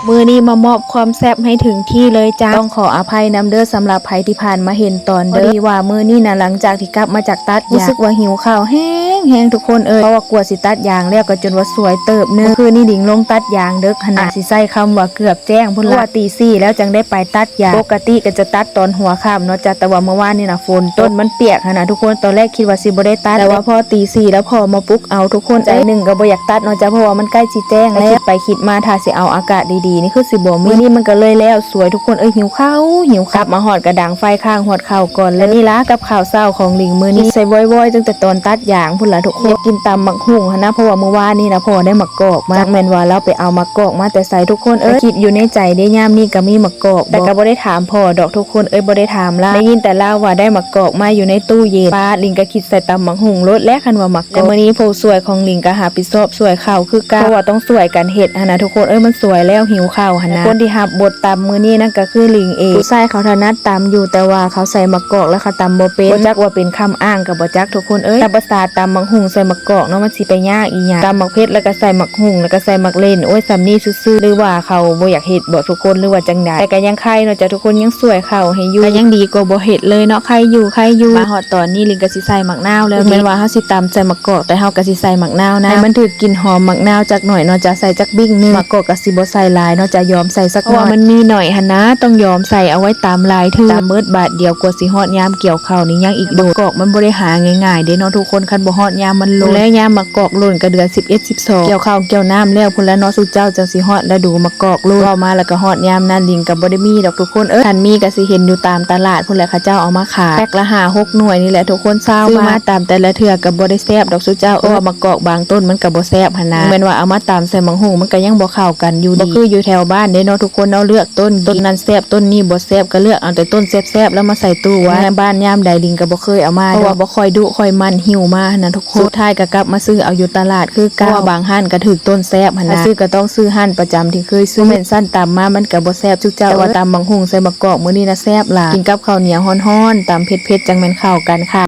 มือนี้มามอบความแซ่บให้ถึงที่เลยจ้าต้องขออภัยนำเด้อสำหรับภัยที่ผ่านมาเห็นตอนเด้อดีว่ามือนี้นะหลังจากที่กลับมาจากตัดรู้สึกว่าหิวข้าวแห้งทุกคนเพราะว่ากลัวสิตัดยางแล้วก็จนว่าสวยเติบเนื้อคือนี่ดิ่งลงตัดยางเด้อขนาดสิใส่คำว่าเกือบแจ้งพุ่นละตี4แล้วจังได้ไปตัดยางปกติก็จะตัดตอนหัวค่ำเนาะจ้าแต่ว่าเมื่อวานนี่นะฝนต้นมันเปียกขนาดทุกคนตอนแรกคิดว่าสิบ่ได้ตัดแต่ว่าพอตี4แล้วพอมาปลุกเอาทุกคนใจหนึ่งก็บ่อยากตัดเนาะจ้าเพราะว่ามันใกล้สิแจ้งแล้วคิดไปคิดมาถ้าสิเอาอากาศดีๆนี่คือสิบ่มีนี่มันก็เลยแล้วสวยทุกคนหิวข้าวกลับมาหอดกระดังไฟข้างหอดข้าวก่อนแล้วนี่ละกับข้าวเศร้าของลิงมือนี้ใส่ว้อยๆตั้งแต่ตอนตัดยางพุ่นละทุกคนกินตำมักหุ่งนะเพราะว่าเมื่อวานนี่นะพ่อได้มักกอกมาจากแมนว่าเราไปเอามักกอกมาแต่ใส่ทุกคนคิดอยู่ในใจได้ย่ามนี่ก็มีมักกอกแต่ก็บ่ได้ถามพ่อดอกทุกคนบ่ได้ถามละได้ยินแต่เล่าว่าได้มักกอกมาอยู่ในตู้เย็นป้าลิงก็คิดใส่ตำมักหุ่งรถและคันว่ามักกอกมื้อนี้ผู้สวยของลิงก็หาปิดซอบสวยข้าวคือกันเพราะว่าต้องสวยกันเฮ็ดนะทุกคนมันสวยแล้วหิวข้าวนะคนที่หับบทตำมื้อนี้นั่นก็คือลิงเองผู้ชายเขาถนัดตำอยู่แต่ว่าเขาใส่มะกอกแล้วเขาตำบ่เป็นบ่จักว่าเป็นคำอ้างกับบ่จักทุกคนแต่ภาษาตำมักหุ่งใส่มะกอกเนาะมันสิไปยากอีหยังตำมักเพชรแล้วก็ใส่มักหุ่งแล้วก็ใส่มักเล่นซำนี้ซื่อๆหรือว่าเขาบ่อยากเฮ็ดบ่ทุกคนหรือว่าจังใดแต่ก็ยังไข่เนาะจ้ะทุกคนยังสวยเข้าให้อยู่ก็ยังดีกว่าบ่เฮ็ดเลยเนาะไข่อยู่มาฮอดตอนนี้ลิงก็สิใส่มักนาวแล้วแม่นว่าเฮาสิตำใส่มะกอกแต่เฮาก็สิใส่มักนาวนะให้มันถูกกลิ่นหอมมักนาวจักหน่อยเนาะจะใส่จักบิ่งนึงมะกอกก็สิบ่ใส่หลายเนาะจะยอมใส่สักหน่อยมันมีหน่อยหั่นนะต้องยอมใส่เอาไว้ตามลายตามเมิดบาทเดียวกว่าสิฮอดยามเกี่ยวข้าวนี่ยังอีกโดดกอกมันบ่ได้หาง่ายๆเด้เนาะทุกคนคันบ่ฮอดยามมันลงและยามมะกอกหล่นก็เดือน11 12เกี่ยวข้าวเกี่ยวน้ำแล้วพุ่นแล้วเนาะสุเจ้าจังสิฮอดฤดูมะกอกหล่นเอามาแล้วก็ฮอดยามนั้นลิงก็บ่ได้มีดอกทุกคนคันมีก็สิเห็นอยู่ตามตลาดพุ่นแหละเขาเจ้าเอามาขายแพ็คละ5-6หน่วยนี่แหละทุกคนซื้อมาตามแต่ละเทื่อก็บ่ได้แซ่บดอกสุเจ้ามะกอกบางต้นมันก็บ่แซ่บหั่นนะแม่นว่าเอามาตามใส่มังหุงมันก็ยังบ่เข้ากันอยู่ดีบ่คืออยู่แถวบ้านเด้เนาะทุกคนเนาะเลือกต้นนั้นแซ่บต้นนี้บ่แซ่บก็เลือกเอาแต่ต้นแซ่บๆแล้วมาใส่ตู้ไว้บ้านยามใดลิงก็บ่เคยเอามาเพราะว่าบ่ค่อยดุค่อยมันหิวมานะทุกคนสุดท้ายก็กลับมาซื้อเอาอยู่ตลาดคือกันเพราะว่าบางห้านก็ถึกต้นแซ่บหั่นนะซื้อก็ต้องซื้อห้านประจำที่เคยซื้อแม่นสั้นตามมามันก็บ่แซ่บทุกเจ้าแต่ว่าตำบักหุ่งใส่มะกอกมื้อนี้นะแซ่บหลายกินกับข้าวเหนียวฮ้อนๆตำเผ็ดๆจังแม่นเข้ากันค่ะ